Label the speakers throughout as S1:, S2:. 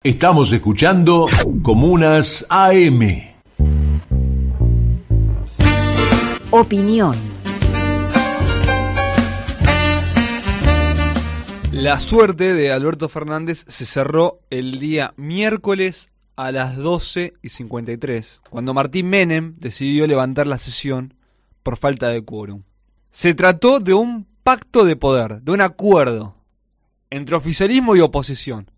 S1: Estamos escuchando Comunas AM.
S2: Opinión.
S3: La suerte de Alberto Fernández se cerró el día miércoles a las 12:53, cuando Martín Menem decidió levantar la sesión por falta de quórum. Se trató de un pacto de poder, de un acuerdo entre oficialismo y oposición,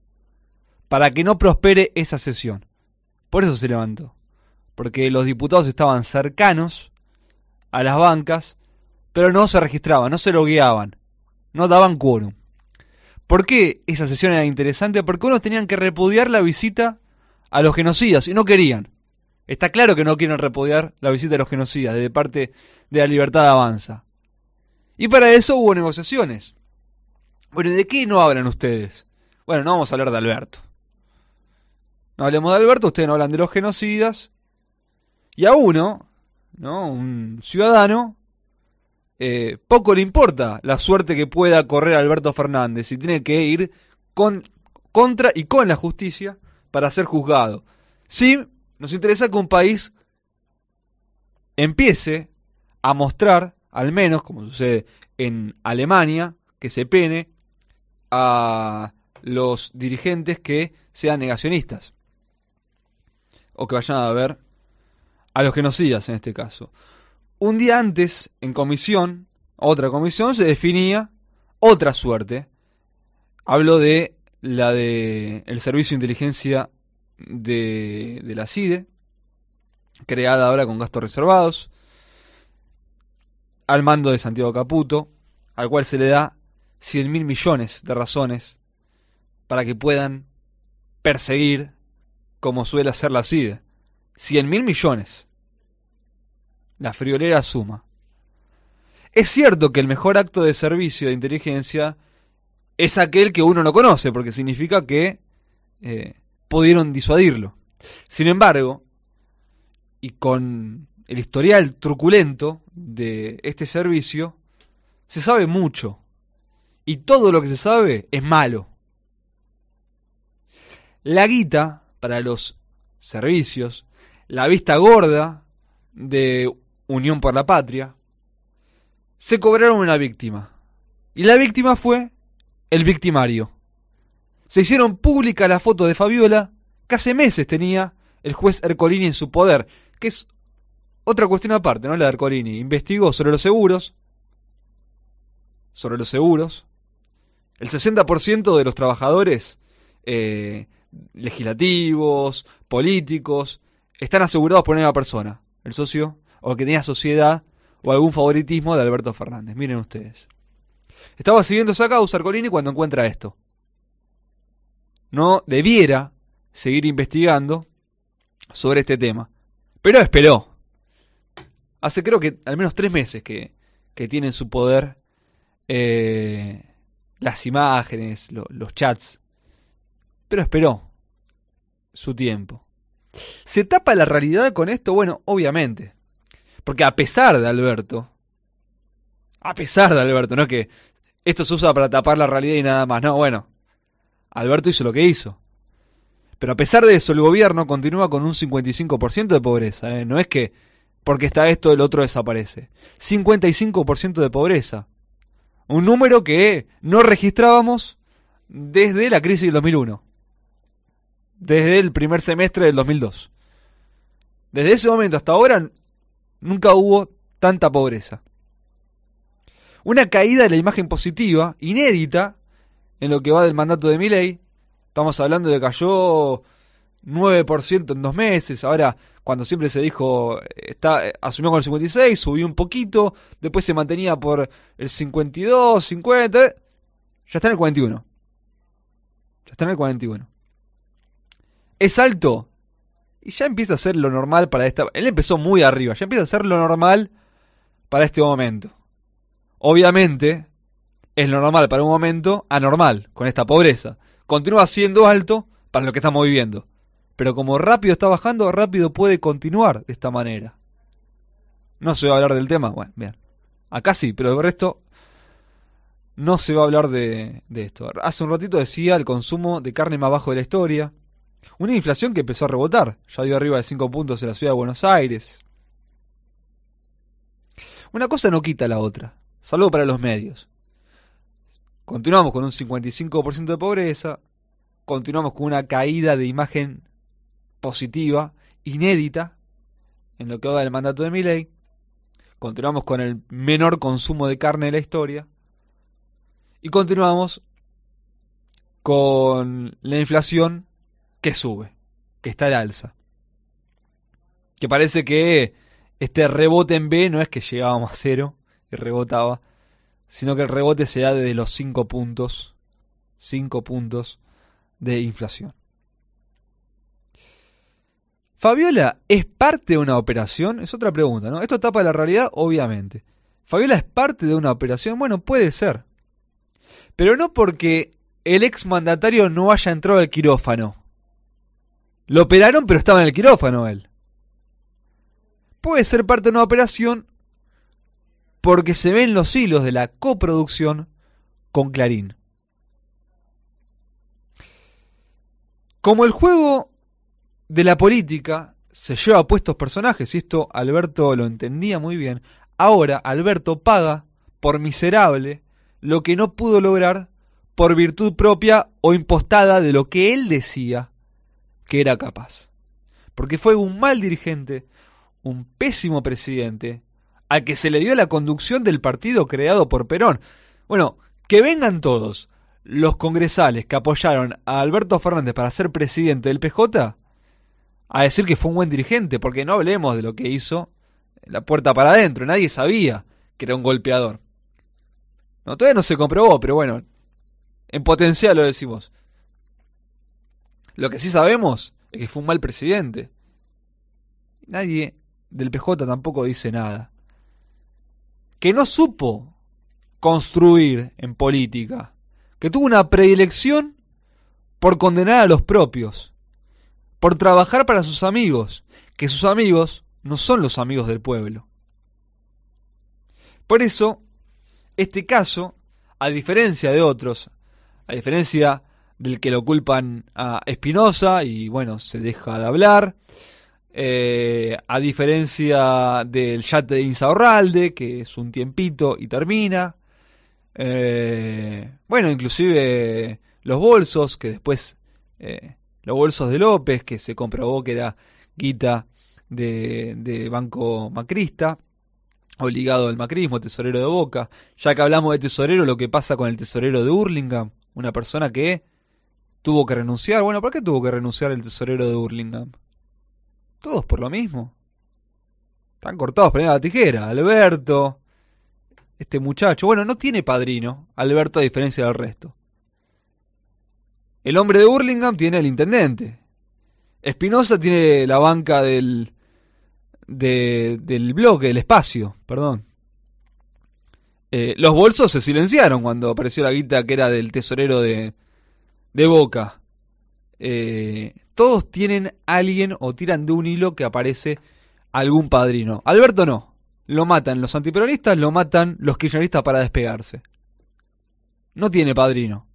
S3: para que no prospere esa sesión. Por eso se levantó, porque los diputados estaban cercanos a las bancas, pero no se registraban, no se logueaban, no daban quórum. ¿Por qué esa sesión era interesante? Porque unos tenían que repudiar la visita a los genocidas y no querían. Está claro que no quieren repudiar la visita a los genocidas de parte de La Libertad Avanza. Y para eso hubo negociaciones. Bueno, ¿y de qué no hablan ustedes? Bueno, no vamos a hablar de Alberto. No hablemos de Alberto, ustedes no hablan de los genocidas. Y a uno, ¿no? Un ciudadano, poco le importa la suerte que pueda correr Alberto Fernández y tiene que ir contra y con la justicia para ser juzgado. Sí, nos interesa que un país empiece a mostrar, al menos como sucede en Alemania, que se pene a los dirigentes que sean negacionistas o que vayan a ver a los genocidas en este caso. Un día antes, en comisión, otra comisión, se definía otra suerte. Hablo de la de el Servicio de Inteligencia de la CIDE, creada ahora con gastos reservados, al mando de Santiago Caputo, al cual se le da 100.000 millones de razones para que puedan perseguir como suele hacer la CIDE. 100.000 millones. La friolera suma. Es cierto que el mejor acto de servicio de inteligencia es aquel que uno no conoce, porque significa que pudieron disuadirlo. Sin embargo, y con el historial truculento de este servicio, se sabe mucho. Y todo lo que se sabe es malo. La guita para los servicios, la vista gorda de Unión por la Patria, se cobraron una víctima. Y la víctima fue el victimario. Se hicieron pública la foto de Fabiola que hace meses tenía el juez Ercolini en su poder, que es otra cuestión aparte, ¿no? La de Ercolini investigó sobre los seguros. El 60% de los trabajadores legislativos, políticos, están asegurados por una misma persona, el socio o el que tenía sociedad o algún favoritismo de Alberto Fernández. Miren ustedes. Estaba siguiendo esa causa Ercolini cuando encuentra esto. No debiera seguir investigando sobre este tema, pero esperó. Hace creo que al menos 3 meses que tiene en su poder las imágenes, los chats, pero esperó su tiempo. ¿Se tapa la realidad con esto? Bueno, obviamente. Porque a pesar de Alberto, no es que esto se usa para tapar la realidad y nada más, no, bueno, Alberto hizo lo que hizo. Pero a pesar de eso, el gobierno continúa con un 55% de pobreza, no es que porque está esto el otro desaparece. 55% de pobreza. Un número que no registrábamos desde la crisis del 2001. Desde el primer semestre del 2002. Desde ese momento hasta ahora nunca hubo tanta pobreza. Una caída de la imagen positiva, inédita, en lo que va del mandato de Milei. Estamos hablando de que cayó 9% en 2 meses. Ahora, cuando siempre se dijo, asumió con el 56, subió un poquito, después se mantenía por el 52, 50, ya está en el 41. ¿Es alto? Y ya empieza a ser lo normal para esta... Él empezó muy arriba, ya empieza a ser lo normal para este momento. Obviamente, es lo normal para un momento anormal, con esta pobreza. Continúa siendo alto para lo que estamos viviendo. Pero como rápido está bajando, rápido puede continuar de esta manera. No se va a hablar del tema, bueno, bien. Acá sí, pero el resto no se va a hablar de esto. Hace un ratito decía el consumo de carne más bajo de la historia. Una inflación que empezó a rebotar. Ya dio arriba de 5 puntos en la ciudad de Buenos Aires. Una cosa no quita la otra. Saludo para los medios. Continuamos con un 55% de pobreza. Continuamos con una caída de imagen positiva, inédita, en lo que va del mandato de Milei. Continuamos con el menor consumo de carne de la historia. Y continuamos con la inflación que sube, que está al alza. Que parece que este rebote en B no es que llegábamos a cero y rebotaba, sino que el rebote se da desde los 5 puntos. 5 puntos de inflación. ¿Fabiola es parte de una operación? Es otra pregunta, ¿no? Esto tapa la realidad, obviamente. ¿Fabiola es parte de una operación? Bueno, puede ser. Pero no porque el exmandatario no haya entrado al quirófano. Lo operaron, pero estaba en el quirófano él. Puede ser parte de una operación porque se ven los hilos de la coproducción con Clarín. Como el juego de la política se lleva a puestos personajes, y esto Alberto lo entendía muy bien, ahora Alberto paga por miserable lo que no pudo lograr por virtud propia o impostada de lo que él decía que era capaz. Porque fue un mal dirigente, un pésimo presidente, al que se le dio la conducción del partido creado por Perón. Bueno, que vengan todos los congresales que apoyaron a Alberto Fernández para ser presidente del PJ a decir que fue un buen dirigente, porque no hablemos de lo que hizo la puerta para adentro. Nadie sabía que era un golpeador. No, todavía no se comprobó, pero bueno, en potencial lo decimos. Lo que sí sabemos es que fue un mal presidente. Nadie del PJ tampoco dice nada. Que no supo construir en política. Que tuvo una predilección por condenar a los propios. Por trabajar para sus amigos. Que sus amigos no son los amigos del pueblo. Por eso, este caso, a diferencia de otros, a diferencia del que lo culpan a Espinosa y bueno, se deja de hablar, a diferencia del yate de Insaurralde, que es un tiempito y termina, bueno, inclusive los bolsos, que después, los bolsos de López, que se comprobó que era guita de banco macrista, o ligado al macrismo, tesorero de Boca. Ya que hablamos de tesorero, lo que pasa con el tesorero de Hurlingham, una persona que tuvo que renunciar. Bueno, ¿por qué tuvo que renunciar el tesorero de Hurlingham? Todos por lo mismo. Están cortados por la tijera. Alberto, este muchacho, bueno, no tiene padrino, Alberto, a diferencia del resto. El hombre de Hurlingham tiene el intendente. Espinosa tiene la banca del bloque, del espacio, perdón. Los bolsos se silenciaron cuando apareció la guita que era del tesorero de Boca. Todos tienen alguien o tiran de un hilo que aparece algún padrino. Alberto no. Lo matan los antiperonistas, lo matan los kirchneristas para despegarse. No tiene padrino.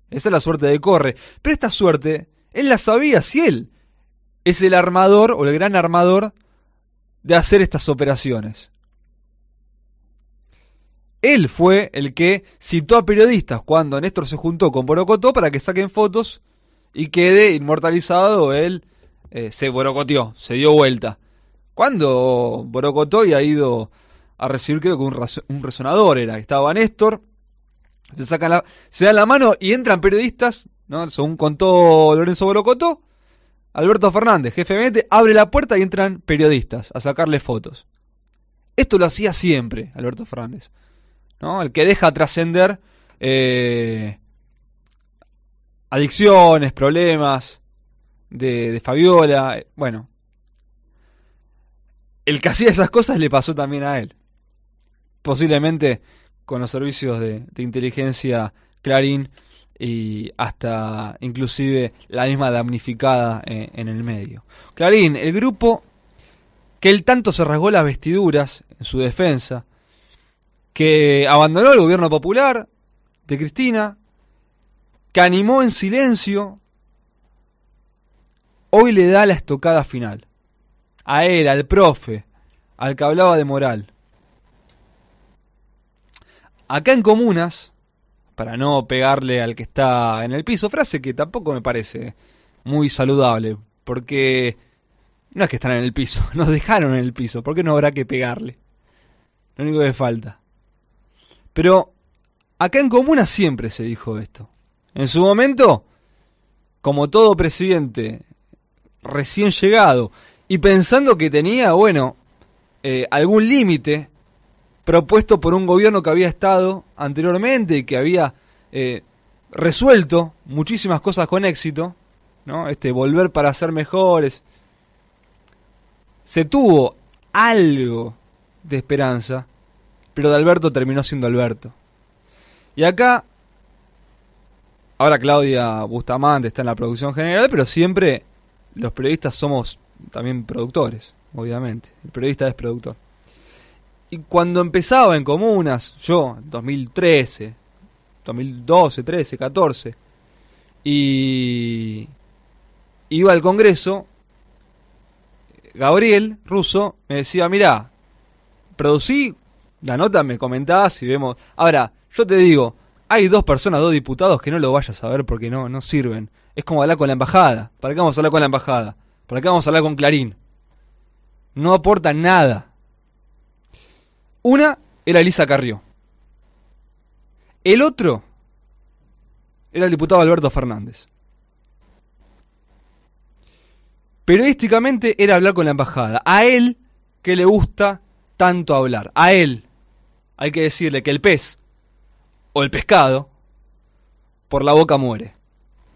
S3: Esa es la suerte de Corre. Pero esta suerte, él la sabía si él es el armador o el gran armador de hacer estas operaciones. Él fue el que citó a periodistas cuando Néstor se juntó con Borocotó para que saquen fotos y quede inmortalizado él. Se borocoteó, se dio vuelta. Cuando Borocotó ya ha ido a recibir, creo que un resonador era. Estaba Néstor, se dan la mano y entran periodistas, ¿no? Según contó Lorenzo Borocotó, Alberto Fernández, jefe de gabinete, abre la puerta y entran periodistas a sacarle fotos. Esto lo hacía siempre Alberto Fernández, ¿no? El que deja trascender adicciones, problemas de Fabiola. Bueno, el que hacía esas cosas le pasó también a él. Posiblemente con los servicios de inteligencia Clarín y hasta inclusive la misma damnificada en el medio. Clarín, el grupo que él tanto se rasgó las vestiduras en su defensa, que abandonó el gobierno popular de Cristina, que animó en silencio hoy le da la estocada final. A él, al profe, al que hablaba de moral. Acá en Comunas, para no pegarle al que está en el piso, frase que tampoco me parece muy saludable, porque no es que están en el piso, nos dejaron en el piso, ¿por qué no habrá que pegarle? Lo único que falta. Pero acá en Comunas siempre se dijo esto. En su momento, como todo presidente recién llegado y pensando que tenía, bueno, algún límite propuesto por un gobierno que había estado anteriormente y que había resuelto muchísimas cosas con éxito, ¿no? Volver para ser mejores. Se tuvo algo de esperanza, pero de Alberto terminó siendo Alberto. Y acá, ahora Claudia Bustamante está en la producción general, pero siempre los periodistas somos también productores, obviamente. El periodista es productor. Y cuando empezaba en Comunas, yo, 2013, 2012, 13, 14, y iba al Congreso, Gabriel Russo me decía, mirá, producí la nota, me comentás y vemos. Ahora, yo te digo, hay 2 personas, 2 diputados que no lo vayas a ver porque no sirven. Es como hablar con la embajada. ¿Para qué vamos a hablar con la embajada? ¿Para qué vamos a hablar con Clarín? No aportan nada. Una era Elisa Carrió. El otro era el diputado Alberto Fernández. Periodísticamente era hablar con la embajada. A él que le gusta tanto hablar. A él hay que decirle que el pez o el pescado por la boca muere.